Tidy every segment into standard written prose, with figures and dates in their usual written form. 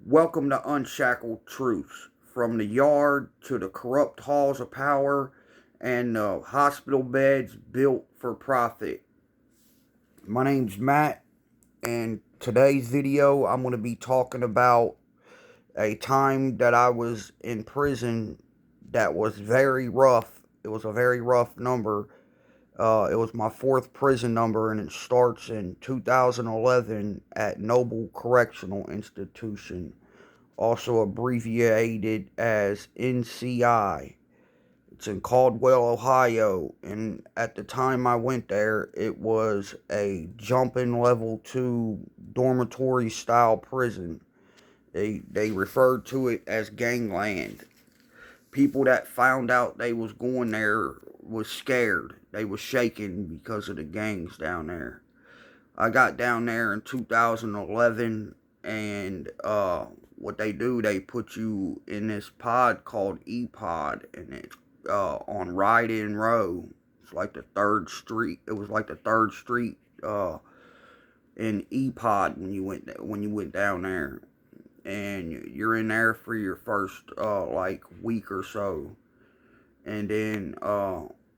Welcome to Unshackled Truths. From the yard to the corrupt halls of power and the hospital beds built for profit. My name's Matt, and today's video I'm going to be talking about a time that I was in prison that was very rough. It was a very rough number. It was my fourth prison number, and it starts in 2011 at Noble Correctional Institution, also abbreviated as NCI. It's in Caldwell, Ohio, and at the time I went there, it was a jumping level 2 dormitory style prison. They referred to it as gangland. People that found out they was going there was scared. They was shaking because of the gangs down there. I got down there in 2011, and what they do, they put you in this pod called E-Pod, and it's on Ride-In Row. It's like the 3rd Street. It was like the 3rd Street in E-Pod when you went down there, and you're in there for your first like week or so, and then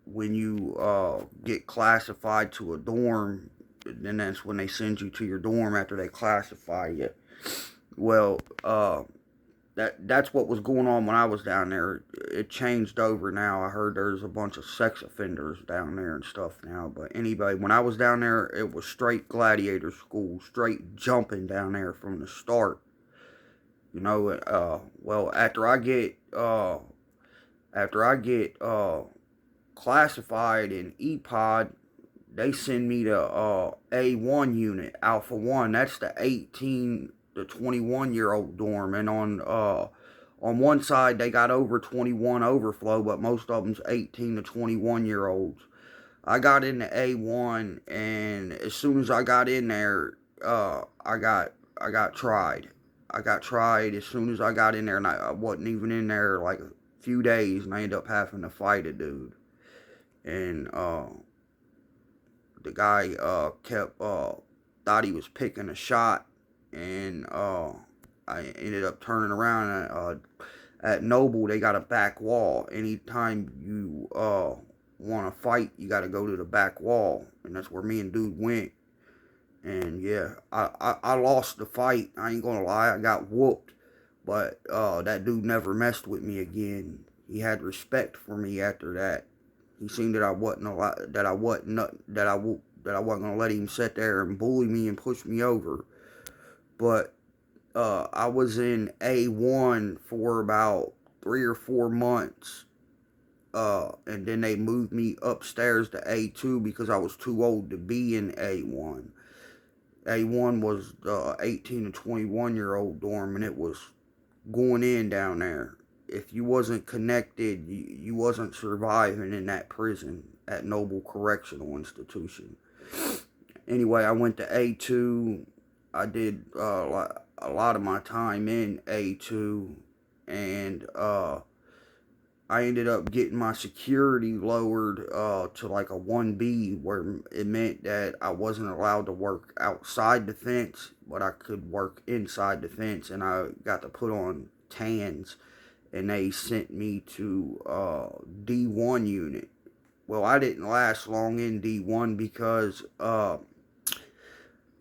when you get classified to a dorm, then that's when they send you to your dorm after they classify you. Well, that's what was going on when I was down there. It changed over now. I heard there's a bunch of sex offenders down there and stuff now. But anyway, when I was down there, it was straight gladiator school, straight jumping down there from the start. You know, well, after I get classified in E-Pod, they send me to A1 unit, Alpha 1. That's the 18 to 21-year-old dorm. And on one side, they got over 21 overflow, but most of them's 18 to 21-year-olds. I got into A1, and as soon as I got in there, I got tried. I got tried as soon as I got in there, and I wasn't even in there like a few days, and I ended up having to fight a dude. And the guy kept thought he was picking a shot, and I ended up turning around. And, at Noble, they got a back wall. Anytime you want to fight, you got to go to the back wall, and that's where me and dude went. And yeah, I lost the fight. I ain't gonna lie, I got whooped, but that dude never messed with me again. He had respect for me after that. He seen that I wasn't gonna let him sit there and bully me and push me over. But I was in A1 for about 3 or 4 months, and then they moved me upstairs to A2 because I was too old to be in A1. A1 was 18 to 21-year-old dorm, and it was going in down there. If you wasn't connected, you wasn't surviving in that prison at Noble Correctional Institution. Anyway, I went to A2. I did a lot of my time in A2, and I ended up getting my security lowered to like a 1B, where it meant that I wasn't allowed to work outside the fence, but I could work inside the fence, and I got to put on tans, and they sent me to D1 unit. Well, I didn't last long in D1 because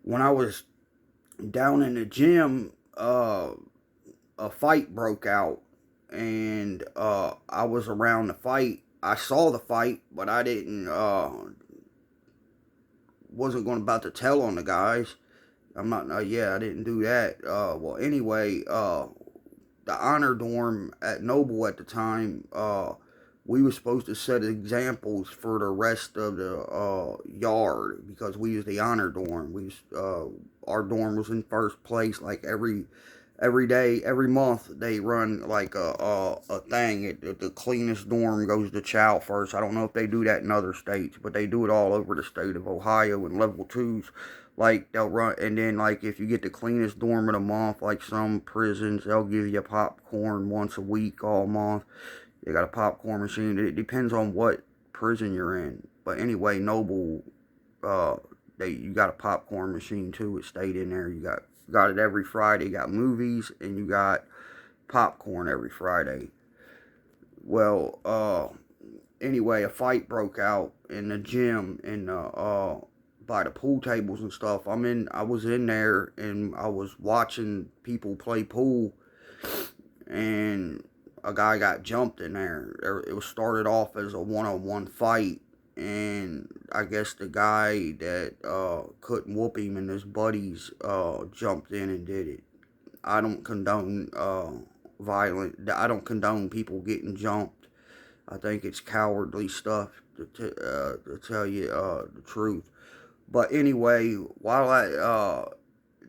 when I was down in the gym, a fight broke out, and I was around the fight. I saw the fight, but I didn't wasn't going about to tell on the guys. I'm not. I didn't do that. Well, anyway, the honor dorm at Noble at the time, we were supposed to set examples for the rest of the yard because we was the honor dorm. Our dorm was in first place. Like every day, every month, they run like a thing. The cleanest dorm goes to chow first. I don't know if they do that in other states, but they do it all over the state of Ohio. And level 2s, like, they'll run, and then, like, if you get the cleanest dorm of the month, like some prisons, they'll give you popcorn once a week all month. They got a popcorn machine. It depends on what prison you're in. But anyway, Noble, you got a popcorn machine too. It stayed in there. You got got it every Friday. You got movies and you got popcorn every Friday. Well, anyway, a fight broke out in the gym and by the pool tables and stuff. I was in there and I was watching people play pool, and a guy got jumped in there. It was started off as a one-on-one fight, and I guess the guy that couldn't whoop him and his buddies jumped in and did it. I don't condone I don't condone people getting jumped. I think it's cowardly stuff to tell you the truth. But anyway, the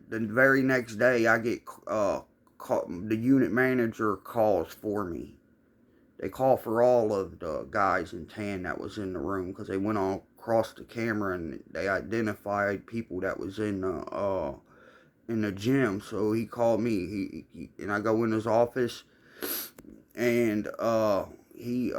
very next day I get the unit manager calls for me. They call for all of the guys in tan that was in the room because they went on across the camera and they identified people that was in the gym. So he called me. And I go in his office, and he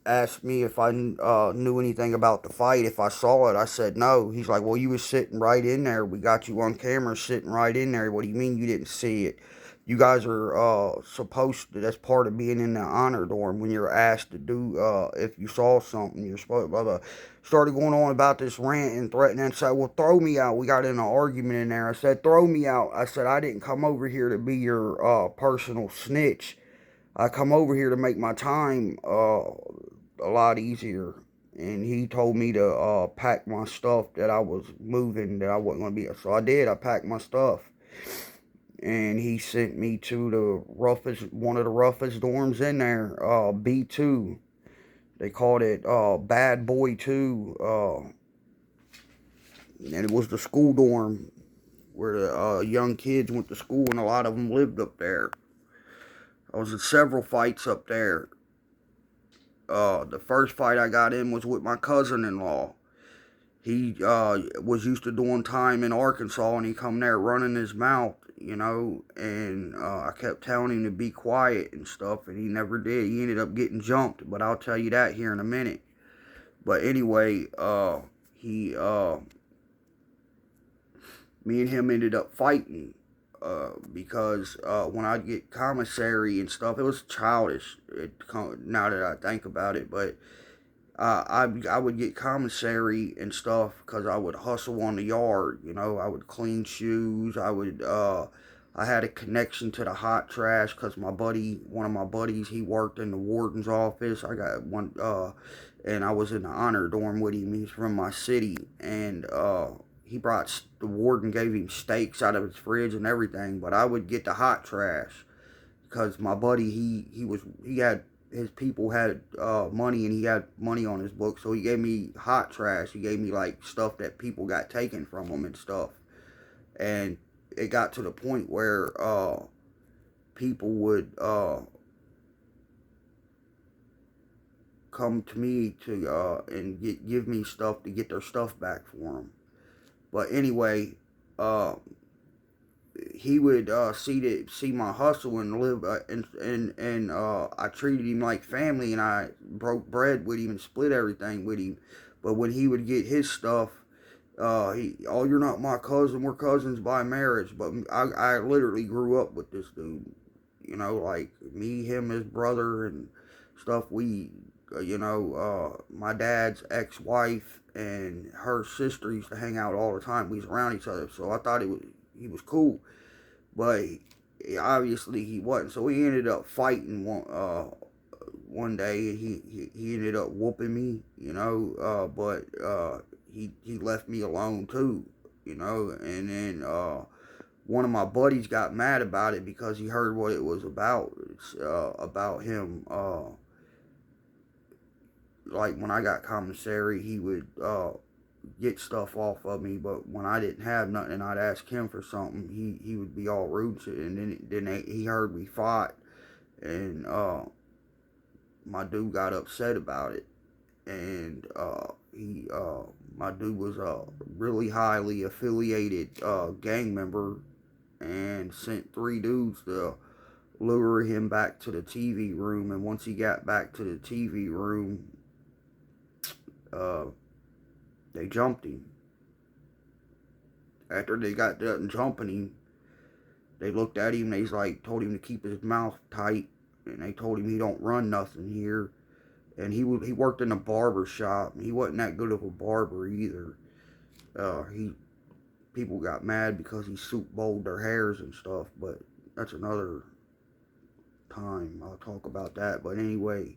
asked me if I knew anything about the fight. If I saw it, I said no. He's like, well, you was sitting right in there. We got you on camera sitting right in there. What do you mean you didn't see it? You guys are supposed to, that's part of being in the honor dorm when you're asked to do, if you saw something, you're supposed, blah, blah. Started going on about this rant and threatening and said, well, throw me out. We got in an argument in there. I said, throw me out. I said, I didn't come over here to be your personal snitch. I come over here to make my time a lot easier. And he told me to pack my stuff, that I was moving, that I wasn't going to be. So I did. I packed my stuff. And he sent me to one of the roughest dorms in there, B2. They called it Bad Boy 2. And it was the school dorm where the young kids went to school, and a lot of them lived up there. I was in several fights up there. The first fight I got in was with my cousin-in-law. He was used to doing time in Arkansas, and he come there running his mouth, and I kept telling him to be quiet and stuff, and he never did. He ended up getting jumped, but I'll tell you that here in a minute. But anyway, me and him ended up fighting. Because when I get commissary and stuff, it was childish now that I think about it, but I would get commissary and stuff because I would hustle on the yard, I would clean shoes, I had a connection to the hot trash because one of my buddies, he worked in the warden's office. I got one, and I was in the honor dorm with him. He's from my city, and the warden gave him steaks out of his fridge and everything, but I would get the hot trash because my buddy, his people had money, and he had money on his book, so he gave me hot trash. He gave me like stuff that people got taken from him and stuff, and it got to the point where people would come to me to and give me stuff to get their stuff back for them. But anyway, he would see my hustle and live, and I treated him like family, and I broke bread with him and split everything with him. But when he would get his stuff, you're not my cousin, we're cousins by marriage. But I literally grew up with this dude, like me, him, his brother, and stuff. My dad's ex-wife and her sister used to hang out all the time. We was around each other, so I thought he was cool, but obviously he wasn't. So we ended up fighting one day, and he ended up whooping me, but he left me alone too, and then one of my buddies got mad about it because he heard what it was about. It's about him. Like when I got commissary, he would get stuff off of me, but when I didn't have nothing and I'd ask him for something, he would be all rude to it. And then he heard we fought, and my dude got upset about it, and my dude was a really highly affiliated gang member, and sent 3 dudes to lure him back to the TV room. And once he got back to the TV room, they jumped him. After they got done jumping him, they looked at him, they told him to keep his mouth tight, and they told him he don't run nothing here. And he worked in a barber shop, and he wasn't that good of a barber either. He People got mad because he soup bowled their hairs and stuff, but that's another time. I'll talk about that. But anyway,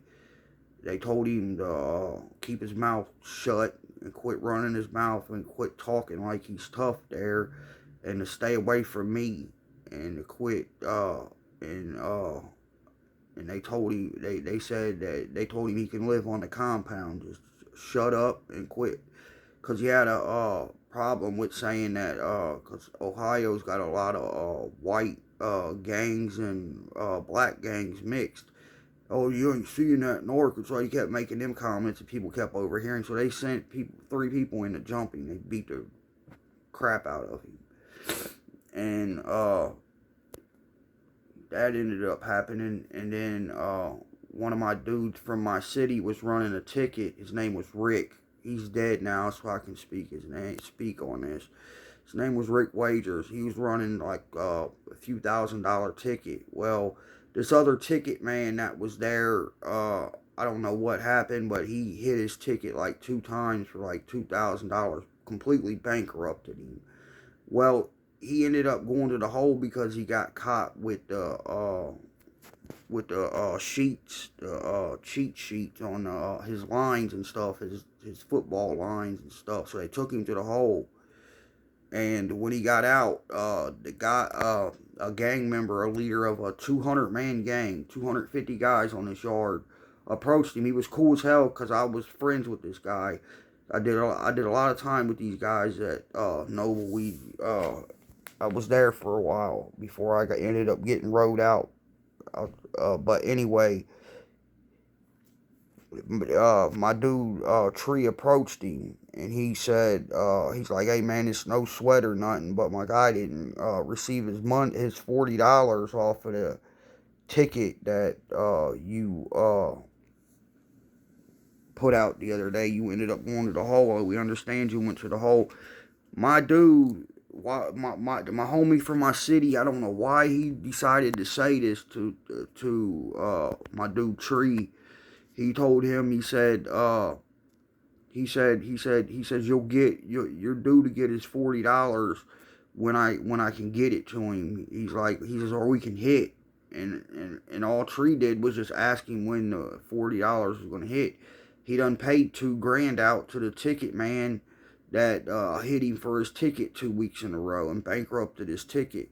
they told him to keep his mouth shut and quit running his mouth and quit talking like he's tough there, and to stay away from me, and to quit and they told him, they said that they told him he can live on the compound, just shut up and quit, because he had a problem with saying that, because Ohio's got a lot of white gangs and black gangs mixed. Oh, you ain't seeing that in Arkansas. He kept making them comments, and people kept overhearing. So they sent 3 people into jumping. They beat the crap out of him, and that ended up happening. And then one of my dudes from my city was running a ticket. His name was Rick. He's dead now, so I can speak on this. His name was Rick Wagers. He was running like a few $1,000 ticket. Well, this other ticket man that was there, I don't know what happened, but he hit his ticket like 2 times for like $2,000, completely bankrupted him. Well, he ended up going to the hole because he got caught with the sheets, the cheat sheets on his lines and stuff, his football lines and stuff. So they took him to the hole. And when he got out, the guy, a gang member, a leader of a 200-man gang, 250 guys on this yard, approached him. He was cool as hell because I was friends with this guy. I did a lot of time with these guys at Noble. I was there for a while before I ended up getting rode out. But anyway, my dude Tree approached him, and he said, he's like, "Hey man, it's no sweat or nothing, but my guy didn't receive his $40 off of the ticket that you put out the other day. You ended up going to the hole. We understand you went to the hole." My dude, my homie from my city, I don't know why he decided to say this to my dude Tree. He told him, he said, you'll get, you're due to get his $40 when I can get it to him. He says, or we can hit. And all Tree did was just ask him when the $40 was going to hit. He done paid $2,000 out to the ticket man that hit him for his ticket 2 weeks in a row and bankrupted his ticket.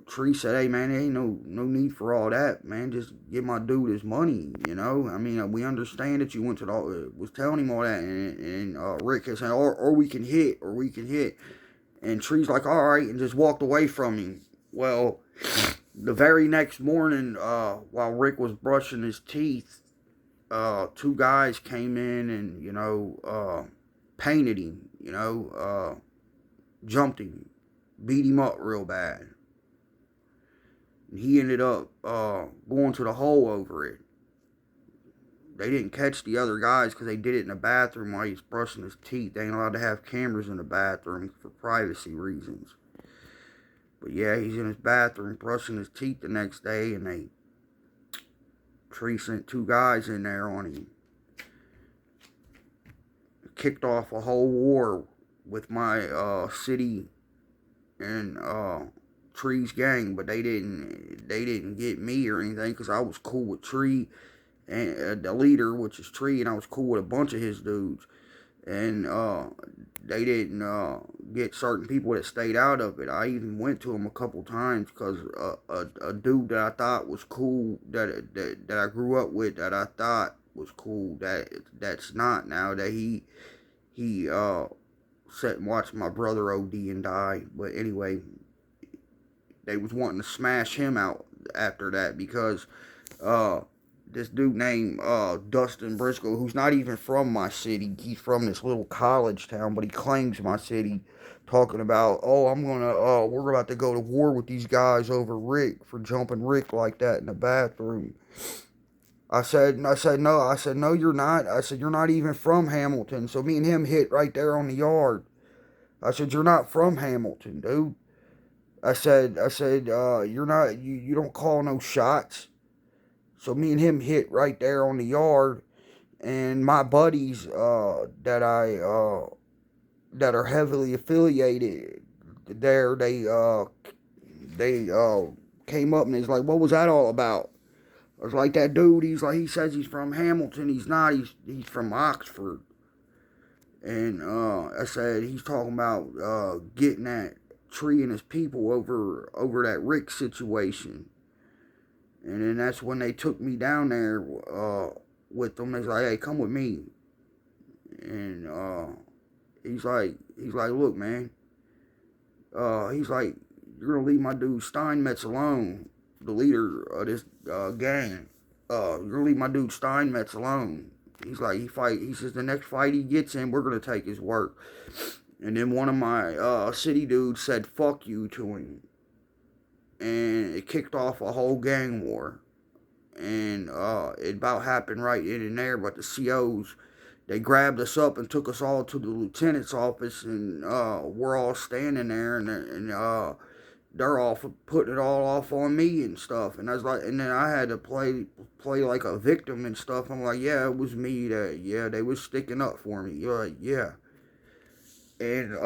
Tree said, "Hey man, there ain't no need for all that, man. Just give my dude his money, you know. I mean, we understand that you went to the was telling him all that." And Rick is saying, or we can hit, And Tree's like, "All right," and just walked away from him. Well, the very next morning, while Rick was brushing his teeth, 2 guys came in and painted him, jumped him, beat him up real bad. And he ended up going to the hole over it. They didn't catch the other guys because they did it in the bathroom while he was brushing his teeth. They ain't allowed to have cameras in the bathroom for privacy reasons. But yeah, he's in his bathroom brushing his teeth the next day, and Tree sent 2 guys in there on him. Kicked off a whole war with my city and Tree's gang, but they didn't get me or anything because I was cool with Tree and the leader, which is Tree, and I was cool with a bunch of his dudes, and they didn't get certain people that stayed out of it. I even went to him a couple times because a dude that I thought was cool, that I grew up with, that I thought was cool, that's not now, that he sat and watched my brother OD and die. But anyway, they was wanting to smash him out after that because this dude named Dustin Briscoe, who's not even from my city, he's from this little college town, but he claims my city, talking about, we're about to go to war with these guys over Rick for jumping Rick like that in the bathroom. I said, no, you're not. I said, you're not even from Hamilton. So me and him hit right there on the yard. I said, you're not from Hamilton, dude. You're not, you don't call no shots. So me and him hit right there on the yard, and my buddies, that are heavily affiliated there, they came up and he's like, what was that all about? I was like, that dude, he says he's from Hamilton. He's not. He's from Oxford. And I said, he's talking about getting that tree and his people over that Rick situation. And then that's when they took me down there with them. They was like, hey, come with me. And he's like, look, man. He's like, you're gonna leave my dude Steinmetz alone, the leader of this gang. You're gonna leave my dude Steinmetz alone. He's like, he says the next fight he gets in, we're gonna take his work. And then one of my city dudes said fuck you to him. And it kicked off a whole gang war. And it about happened right in and there, but the COs, they grabbed us up and took us all to the lieutenant's office, and we're all standing there, and they're all putting it all off on me and stuff. And I was like, and then I had to play like a victim and stuff. I'm like, yeah, it was me that, yeah, they was sticking up for me. Yeah. And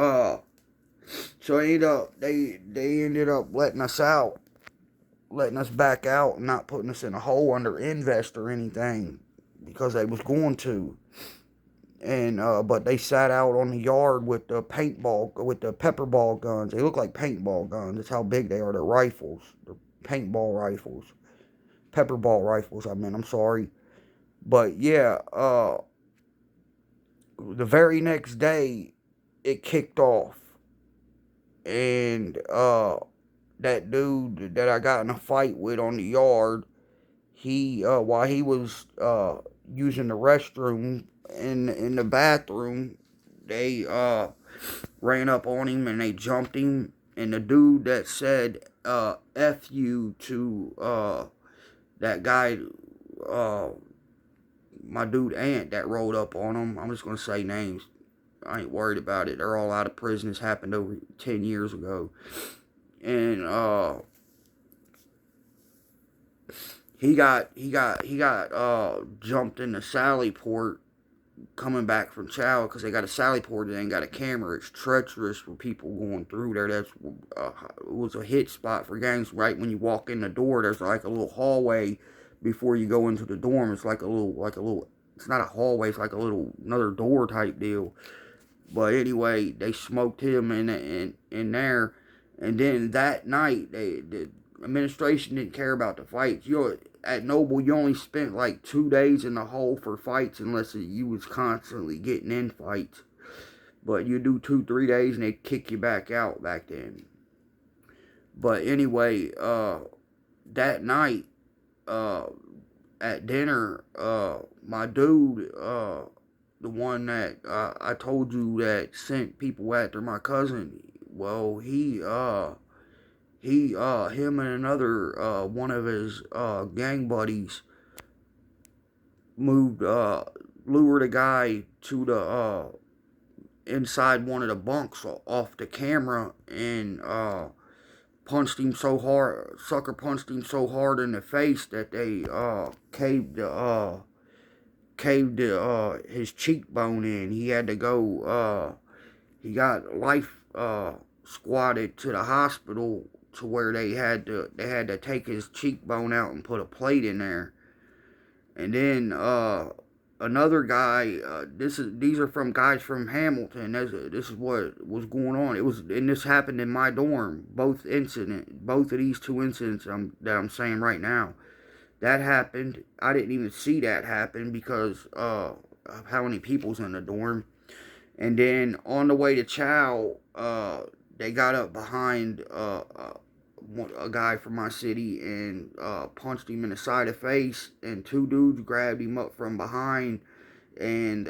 so they ended up letting us out, letting us back out, and not putting us in a hole under invest or anything, because they was going to. And but they sat out on the yard with the pepper ball guns. They look like paintball guns. That's how big they are. They're rifles. They're paintball rifles. Pepper ball rifles, I'm sorry. But yeah, the very next day it kicked off. And that dude that I got in a fight with on the yard, he while he was using the restroom in the bathroom, they ran up on him and they jumped him. And the dude that said F you to that guy, my dude Ant, that rolled up on him, I'm just gonna say names, I ain't worried about it. They're all out of prison. This happened over 10 years ago. And he got jumped in the Sallyport coming back from chow, because they got a Sallyport that ain't got a camera. It's treacherous for people going through there. That's it was a hit spot for gangs. Right when you walk in the door, there's like a little hallway before you go into the dorm. It's like a little. It's not a hallway. It's like a little another door type deal. But anyway, they smoked him in there, and then that night the administration didn't care about the fights. At Noble, you only spent like 2 days in the hole for fights, unless you was constantly getting in fights. But you do 2-3 days and they kick you back out back then. But anyway, that night at dinner, my dude, the one that I told you that sent people after my cousin, well, him and another one of his gang buddies lured a guy to the inside one of the bunks off the camera, and punched him so hard, sucker punched him so hard in the face that they caved his cheekbone in. He had to go, he got life squatted to the hospital, to where they had to take his cheekbone out and put a plate in there. And then another guy, these are from guys from Hamilton. This is what was going on. And this happened in my dorm. Both of these two incidents that I'm saying right now, that happened. I didn't even see that happen because of how many people's in the dorm. And then on the way to chow, they got up behind a guy from my city and punched him in the side of the face, and 2 dudes grabbed him up from behind and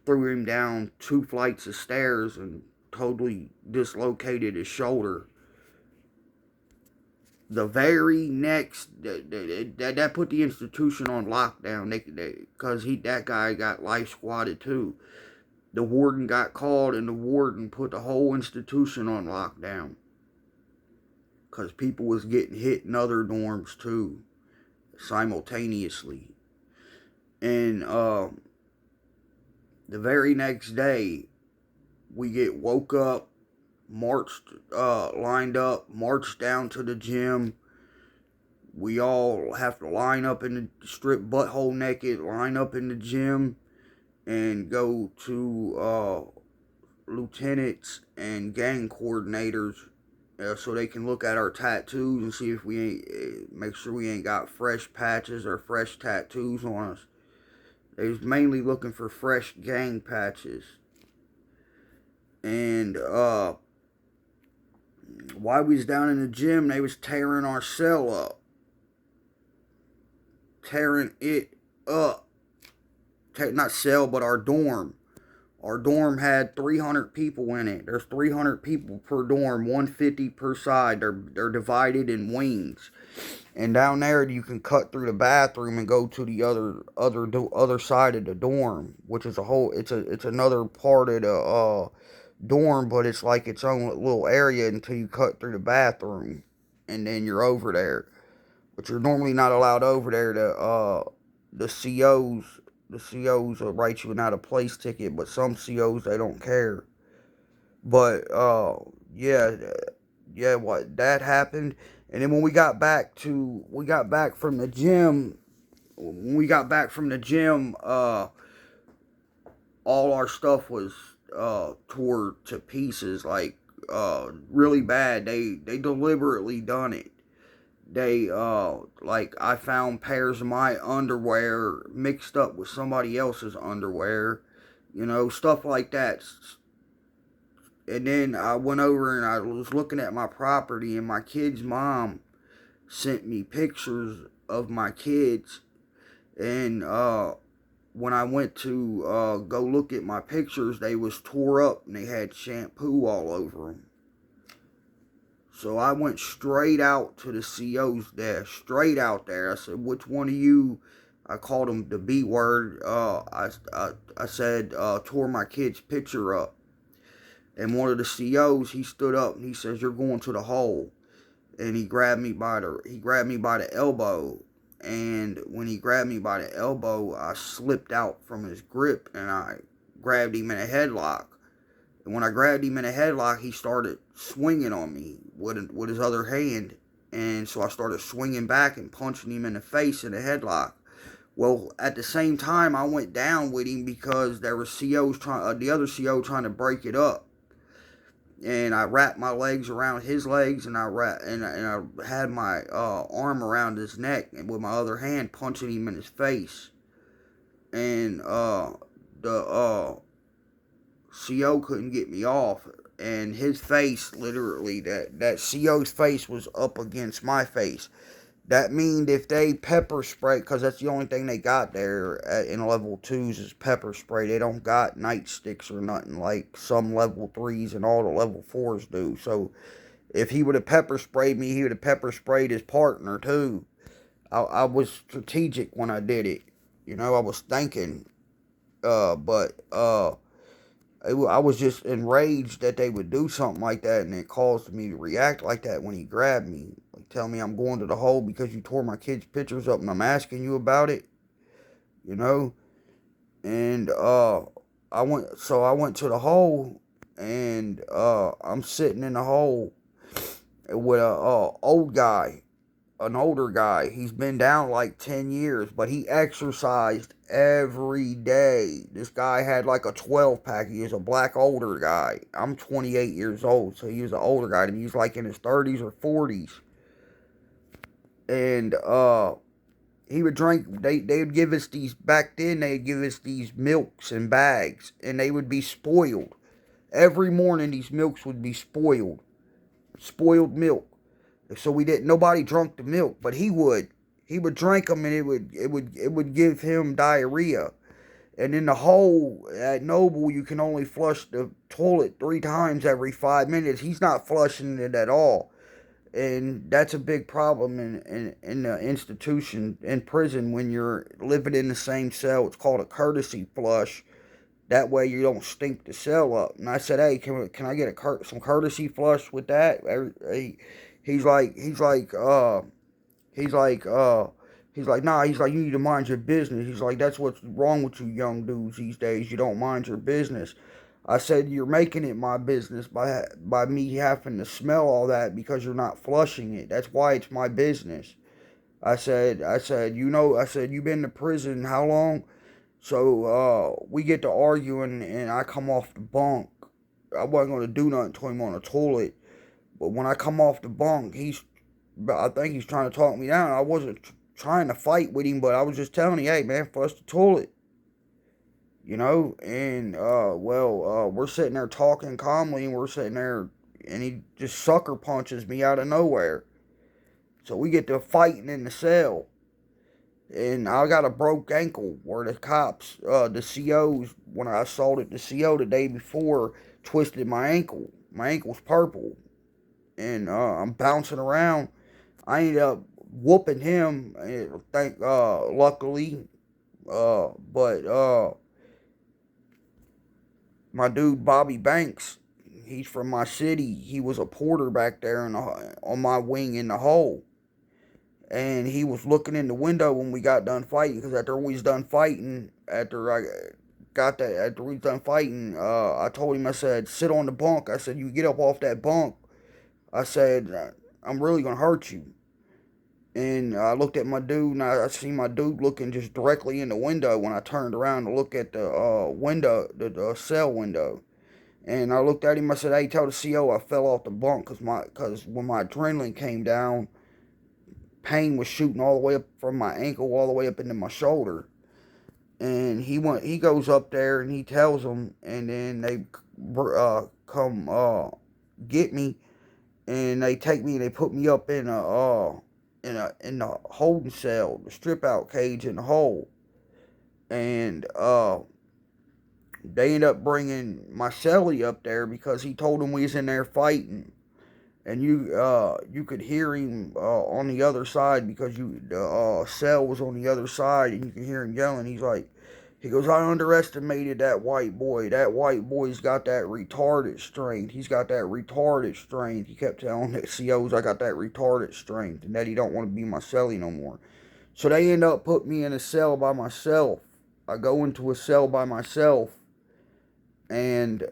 threw him down 2 flights of stairs and totally dislocated his shoulder. The very next, that put the institution on lockdown, because that guy got life squatted too. the warden got called, and the warden put the whole institution on lockdown. Because people was getting hit in other dorms too, simultaneously. And the very next day, we get woke up, marched, lined up, marched down to the gym. We all have to line up in the strip, butthole naked, line up in the gym, and go to lieutenants and gang coordinators so they can look at our tattoos and see if we ain't, make sure we ain't got fresh patches or fresh tattoos on us. They was mainly looking for fresh gang patches. And while we was down in the gym, they was tearing our cell up. Tearing it up. Not cell, but our dorm. Our dorm had 300 people in it. There's 300 people per dorm, 150 per side. They're divided in wings. And down there, you can cut through the bathroom and go to the other side of the dorm, which is it's another part of the dorm, but it's like its own little area until you cut through the bathroom, and then you're over there. But you're normally not allowed over there. The COs will write you an out of place ticket, but some COs, they don't care. But what that happened. And then when we got back from the gym, all our stuff was tore to pieces, like really bad. They deliberately done it. They like, I found pairs of my underwear mixed up with somebody else's underwear, stuff like that. And then I went over and I was looking at my property, and my kid's mom sent me pictures of my kids. And when I went to go look at my pictures, they was tore up and they had shampoo all over them. So I went straight out to the CO's desk, straight out there. I said, which one of you, I called him the B word, I said, tore my kid's picture up. And one of the COs, he stood up and he says, you're going to the hole. And he grabbed me by the elbow. And when he grabbed me by the elbow, I slipped out from his grip and I grabbed him in a headlock. And when I grabbed him in a headlock, he started swinging on me with his other hand. And so I started swinging back and punching him in the face in a headlock. Well, at the same time, I went down with him because there were the other CO trying to break it up. And I wrapped my legs around his legs, and I had my arm around his neck, and with my other hand punching him in his face. And the CO couldn't get me off, and his face, literally, that CO's face was up against my face. That means if they pepper spray, because that's the only thing they got there in level 2s is pepper spray. They don't got nightsticks or nothing like some level 3s and all the level 4s do. So if he would have pepper sprayed me, he would have pepper sprayed his partner too. I was strategic when I did it. I was thinking. But I was just enraged that they would do something like that, and it caused me to react like that when he grabbed me. Like, tell me I'm going to the hole because you tore my kid's pictures up and I'm asking you about it, And I went to the hole, and I'm sitting in the hole with an older guy. He's been down like 10 years, but he exercised every day. This guy had like a 12-pack. He was a black older guy. I'm 28 years old, so he was an older guy. He was like in his 30s or 40s. And he would drink, they would give us these, back then they'd give us these milks in bags, and they would be spoiled. Every morning these milks would be spoiled milk. So nobody drank the milk, but he would drink them, and it would give him diarrhea. And in the hole at Noble, you can only flush the toilet 3 times every 5 minutes. He's not flushing it at all. And that's a big problem in the institution, in prison, when you're living in the same cell. It's called a courtesy flush. That way you don't stink the cell up. And I said, hey, can I get some courtesy flush with that? He's like, he's like, he's like, he's like, nah, he's like, you need to mind your business. He's like, that's what's wrong with you young dudes these days. You don't mind your business. I said, you're making it my business by me having to smell all that because you're not flushing it. That's why it's my business. I said, you been to prison how long? So we get to arguing, and I come off the bunk. I wasn't gonna do nothing to him on the toilet, but when I come off the bunk, I think he's trying to talk me down. I wasn't trying to fight with him, but I was just telling him, hey man, flush the toilet, you know. And we're sitting there talking calmly, and we're sitting there, and he just sucker punches me out of nowhere. So we get to fighting in the cell. And I got a broke ankle where the cops, the COs, when I assaulted the CO the day before, twisted my ankle. My ankle's purple. And I'm bouncing around. I ended up whooping him, luckily. But my dude, Bobby Banks, he's from my city. He was a porter back there on my wing in the hole. And he was looking in the window when we got done fighting, because after we was done fighting, I told him, I said, sit on the bunk. I said, you get up off that bunk. I said, I'm really going to hurt you. And I looked at my dude, and I seen my dude looking just directly in the window when I turned around to look at the window, the cell window. And I looked at him, I said, hey, tell the CO I fell off the bunk, because when my adrenaline came down, pain was shooting all the way up from my ankle all the way up into my shoulder. And he goes up there and he tells them, and then they come get me, and they take me and they put me up in the holding cell, the strip out cage in the hole. And they end up bringing my cellie up there because he told them we was in there fighting. And you could hear him on the other side, because the cell was on the other side, and you could hear him yelling. He goes, I underestimated that white boy. That white boy's got that retarded strength. He's got that retarded strength. He kept telling the COs I got that retarded strength, and that he don't want to be my cellie no more. So they end up putting me in a cell by myself. I go into a cell by myself, and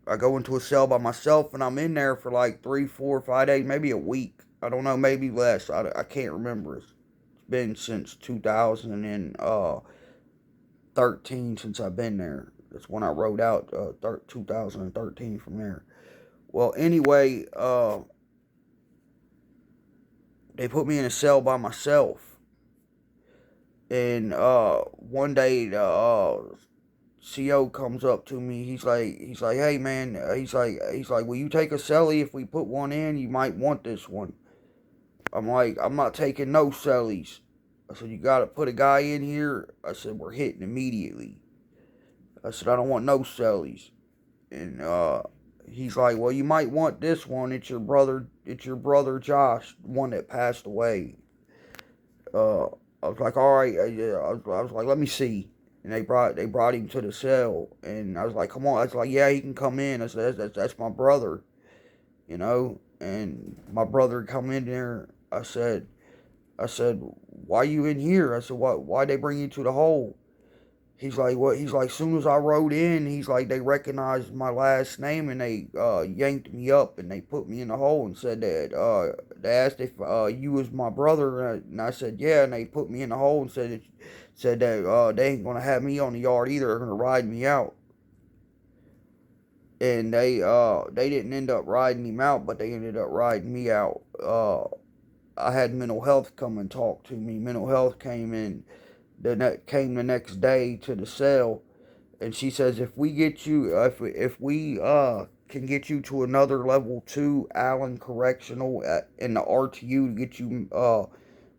and I'm in there for like 3, 4, 5 days, maybe a week. I don't know, maybe less. I can't remember. It's been since 2013 since I've been there. That's when I wrote out 2013 from there. Well, anyway, they put me in a cell by myself. And one day the CO comes up to me. He's like, hey man, he's like, will you take a cellie? If we put one in, you might want this one. I'm like, I'm not taking no cellies. I said, you gotta put a guy in here. I said, we're hitting immediately. I said, I don't want no cellies. And he's like, well, you might want this one. It's your brother Josh, one that passed away. I was like, all right. I was like, let me see. And they brought him to the cell, and I was like, come on. I was like, yeah, he can come in. I said, that's my brother, you know. And my brother come in there. I said, why you in here? I said, why they bring you to the hole? He's like, what? He's like, as soon as I rode in, he's like, they recognized my last name, and they yanked me up, and they put me in the hole, and said that they asked if you was my brother, and I said yeah, and they put me in the hole and said that they ain't gonna have me on the yard either. They're gonna ride me out. And they didn't end up riding him out, but they ended up riding me out. I had mental health come and talk to me. Mental health came the next day to the cell, and she says, if we get you, if we can get you to another level 2 Allen Correctional in the RTU to get you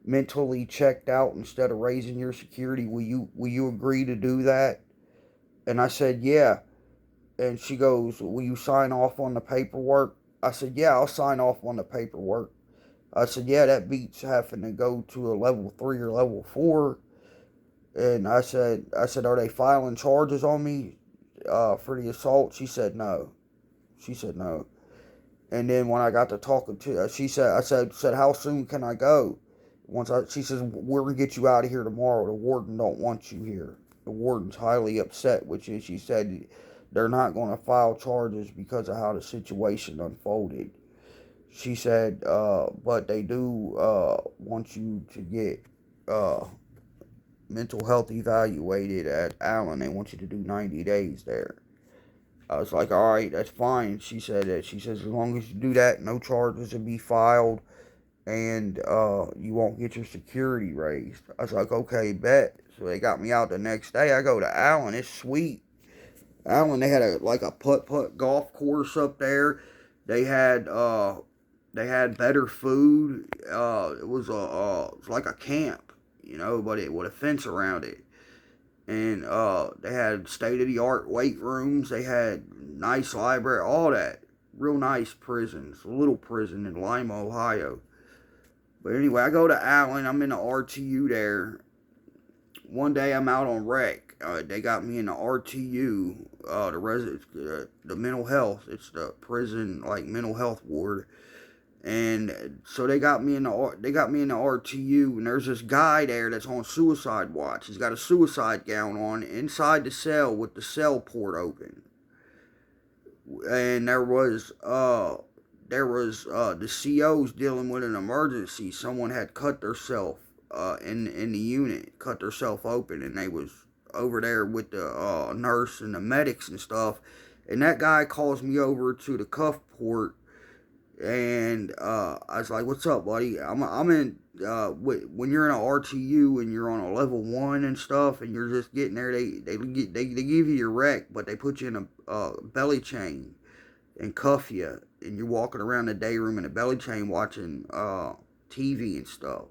mentally checked out instead of raising your security, will you agree to do that? And I said, yeah. And she goes, will you sign off on the paperwork? I said, yeah, I'll sign off on the paperwork. I said, yeah, that beats having to go to a level 3 or level 4. And I said, are they filing charges on me for the assault? She said no. She said no. And then when I got to talking to her, I said, how soon can I go? She says, we're gonna get you out of here tomorrow. The warden don't want you here. The warden's highly upset with you. She said they're not going to file charges because of how the situation unfolded. She said, but they do want you to get mental health evaluated at Allen. They want you to do 90 days there. I was like, all right, that's fine. She said that. She says, as long as you do that, no charges will be filed, and you won't get your security raised. I was like, okay, bet. So they got me out the next day. I go to Allen. It's sweet. Allen, they had a putt-putt golf course up there. They had better food. It was like a camp, but it with a fence around it. And they had state-of-the-art weight rooms. They had nice library, all that. Real nice prisons. A little prison in Lima, Ohio. But anyway, I go to Allen. I'm in the RTU there. One day I'm out on rec. They got me in the RTU, the mental health. It's the prison mental health ward. And so they got me in the RTU, and there's this guy there that's on suicide watch. He's got a suicide gown on inside the cell with the cell port open. And there was the COs dealing with an emergency. Someone had cut themselves in the unit, cut themselves open, and they was over there with the nurse and the medics and stuff. And that guy calls me over to the cuff port. And I was like, "What's up, buddy? I'm in. When you're in an RTU and you're on a level 1 and stuff, and you're just getting there, they give you your rec, but they put you in a belly chain and cuff you, and you're walking around the day room in a belly chain watching TV and stuff."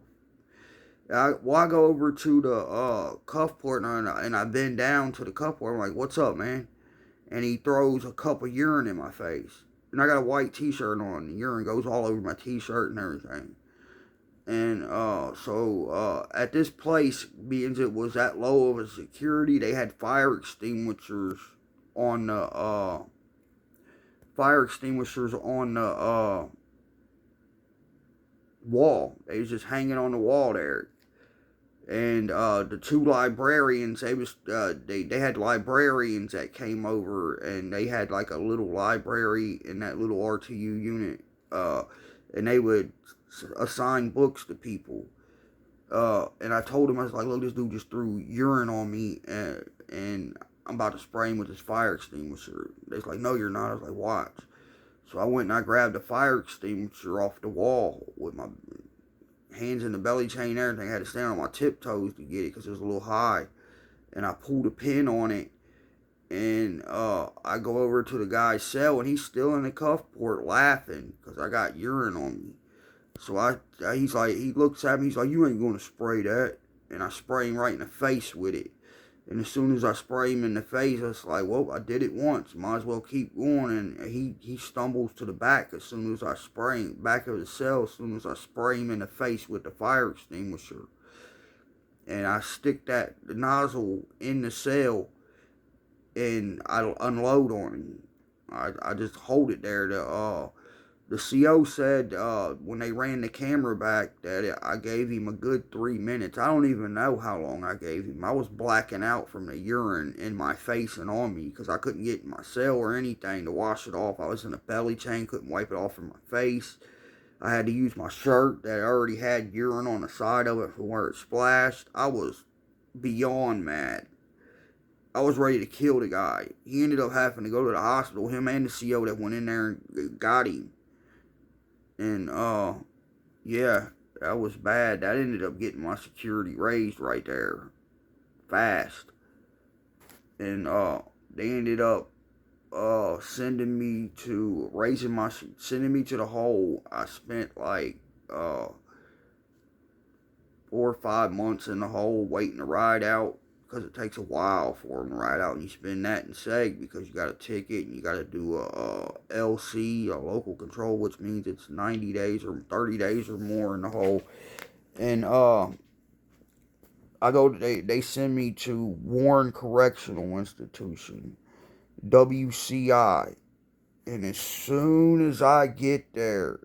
I go over to the cuff port, and I bend down to the cuff port. I'm like, "What's up, man?" And he throws a cup of urine in my face. And I got a white t-shirt on. The urine goes all over my t-shirt and everything. And so at this place, being it was that low of a security, they had fire extinguishers on the wall. They was just hanging on the wall there. And the two librarians, they had librarians that came over, and they had like a little library in that little RTU unit, and they would assign books to people. And I told them, I was like, "Look, this dude just threw urine on me, and I'm about to spray him with this fire extinguisher." They was like, "No, you're not." I was like, "Watch." So I went and I grabbed a fire extinguisher off the wall with my hands in the belly chain and everything. I had to stand on my tiptoes to get it because it was a little high. And I pulled a pin on it, and I go over to the guy's cell, and he's still in the cuff port laughing because I got urine on me. So he looks at me, he's like, "You ain't going to spray that." And I spray him right in the face with it. And as soon as I spray him in the face, I was like, "Well, I did it once. Might as well keep going." And he stumbles to the back as soon as I spray him, back of the cell, as soon as I spray him in the face with the fire extinguisher. And I stick the nozzle in the cell, and I unload on him. I just hold it there. The CO said when they ran the camera back that I gave him a good 3 minutes. I don't even know how long I gave him. I was blacking out from the urine in my face and on me because I couldn't get in my cell or anything to wash it off. I was in a belly chain, couldn't wipe it off from my face. I had to use my shirt that already had urine on the side of it from where it splashed. I was beyond mad. I was ready to kill the guy. He ended up having to go to the hospital, him and the CO that went in there and got him. And, yeah, that was bad. That ended up getting my security raised right there. Fast. And, they ended up, sending me to the hole. I spent like, 4 or 5 months in the hole waiting to ride out. Because it takes a while for them to ride out, and you spend that in SEG because you got a ticket and you got to do a LC, a local control, which means it's 90 days or 30 days or more in the hole. And I they send me to Noble Correctional Institution, WCI. And as soon as I get there,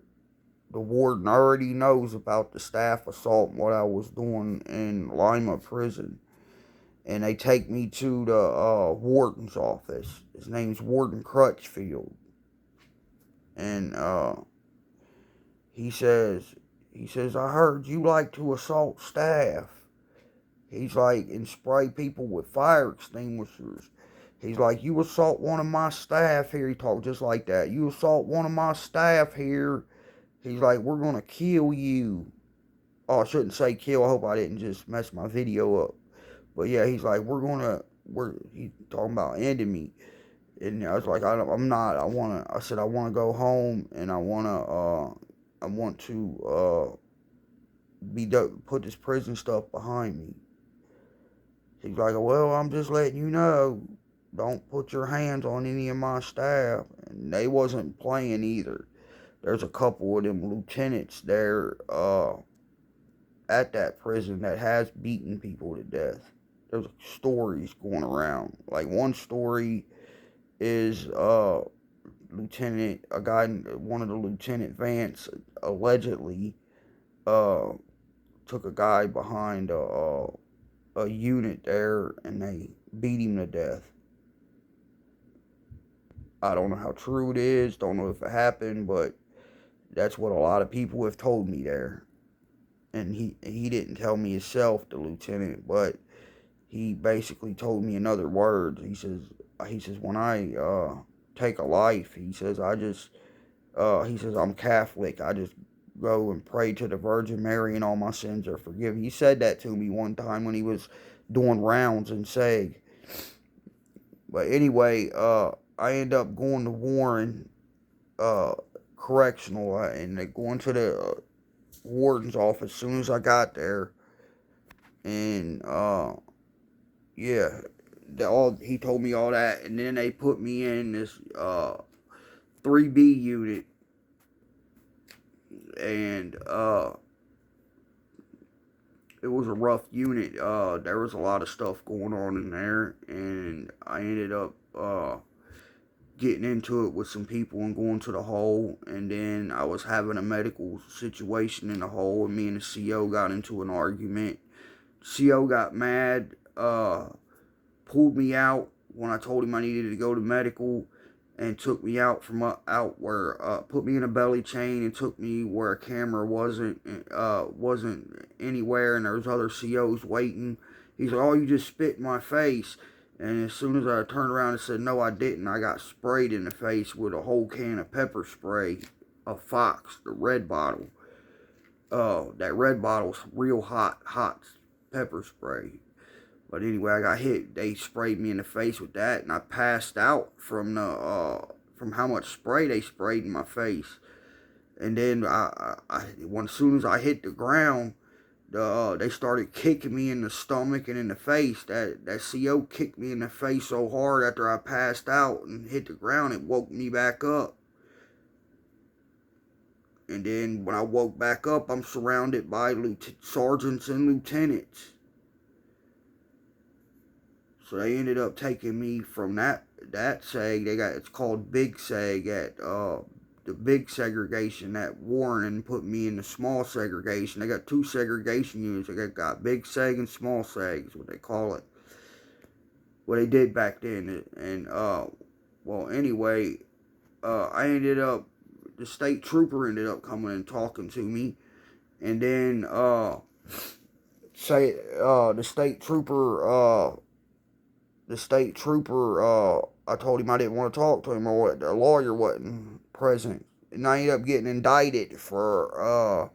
the warden already knows about the staff assault and what I was doing in Lima prison. And they take me to the warden's office. His name's Warden Crutchfield. And he says, I heard you like to assault staff. He's like, and spray people with fire extinguishers. He's like, you assault one of my staff here. He talked just like that. You assault one of my staff here. He's like, we're going to kill you. Oh, I shouldn't say kill. I hope I didn't just mess my video up. But yeah, he's like, he's talking about ending me. And I was like, I'm not. I said, I want to go home and I want to put this prison stuff behind me. He's like, well, I'm just letting you know, don't put your hands on any of my staff. And they wasn't playing either. There's a couple of them lieutenants there at that prison that has beaten people to death. There's stories going around. Like one story is one of the Lieutenant Vance allegedly took a guy behind a unit there and they beat him to death. I don't know how true it is, don't know if it happened, but that's what a lot of people have told me there. And he didn't tell me himself, the lieutenant, but he basically told me in other words. He says when I take a life, he says I'm Catholic. I just go and pray to the Virgin Mary and all my sins are forgiven. He said that to me one time when he was doing rounds in Seg. But anyway, I end up going to Warren Correctional and going to the warden's office as soon as I got there. And yeah, he told me all that, and then they put me in this 3B unit, and it was a rough unit. There was a lot of stuff going on in there, and I ended up getting into it with some people and going to the hole, and then I was having a medical situation in the hole, and me and the CO got into an argument. CO got mad, pulled me out when I told him I needed to go to medical, and took me out from put me in a belly chain and took me where a camera wasn't anywhere, and there was other COs waiting. He's like, oh, you just spit in my face. And as soon as I turned around and said, no, I didn't, I got sprayed in the face with a whole can of pepper spray, a Fox, the red bottle. That red bottle's real hot pepper spray. But anyway, I got hit. They sprayed me in the face with that, and I passed out from how much spray they sprayed in my face. And then as soon as I hit the ground, they started kicking me in the stomach and in the face. That CO kicked me in the face so hard after I passed out and hit the ground, it woke me back up. And then when I woke back up, I'm surrounded by sergeants and lieutenants. So they ended up taking me from that seg. It's called Big Seg at the big segregation at Warren, and put me in the small segregation. They got two segregation units. They got Big Seg and Small Seg is what they call it. What they did back then. And well, anyway, the state trooper ended up coming and talking to me, and then the state trooper, I told him I didn't want to talk to him, or the lawyer wasn't present. And I ended up getting indicted for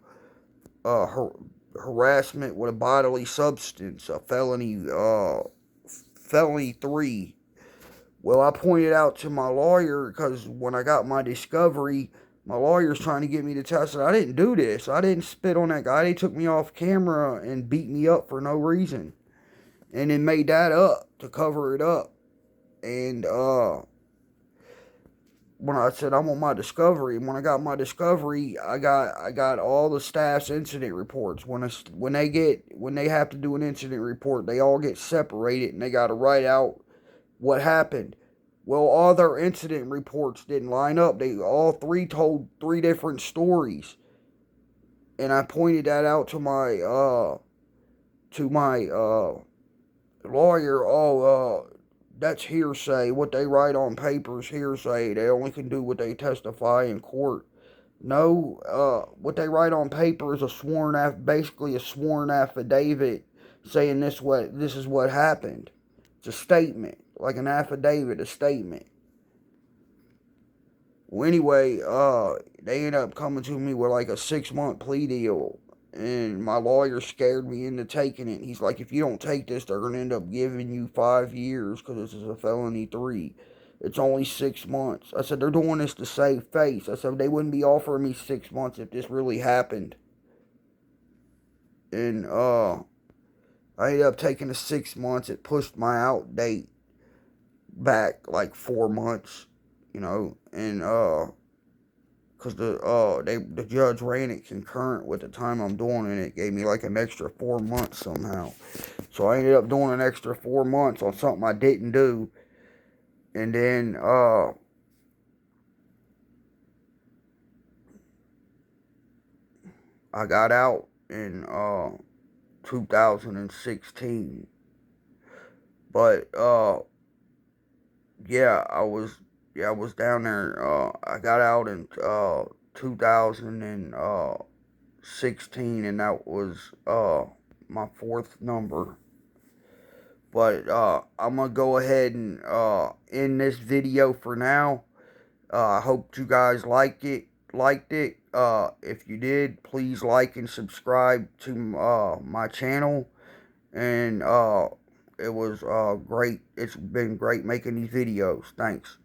harassment with a bodily substance, a felony 3. Well, I pointed out to my lawyer, because when I got my discovery, my lawyer's trying to get me to test it. I didn't do this. I didn't spit on that guy. They took me off camera and beat me up for no reason. And then made that up to cover it up. And when I said I'm on my discovery, when I got my discovery, I got all the staff's incident reports. When they have to do an incident report, they all get separated and they got to write out what happened. Well, all their incident reports didn't line up. They all three told three different stories, and I pointed that out to my lawyer. Oh, that's hearsay. What they write on paper is hearsay. They only can do what they testify in court. No, what they write on paper is basically a sworn affidavit saying this is what happened. It's a statement, like an affidavit, a statement. Well, anyway, they ended up coming to me with like a 6-month plea deal. And my lawyer scared me into taking it. He's like, if you don't take this, they're going to end up giving you 5 years because this is a felony 3. It's only 6 months. I said, they're doing this to save face. I said, they wouldn't be offering me 6 months if this really happened. And I ended up taking the 6 months. It pushed my out date back like 4 months, and because the judge ran it concurrent with the time I'm doing it. It gave me like an extra 4 months somehow. So I ended up doing an extra 4 months on something I didn't do. And then I got out in 2016. But I was down there. I got out in 2016, and that was my 4th number. But I'm gonna go ahead and end this video for now. I hope you guys liked it. If you did, please like and subscribe to my channel. And it was great. It's been great making these videos. Thanks.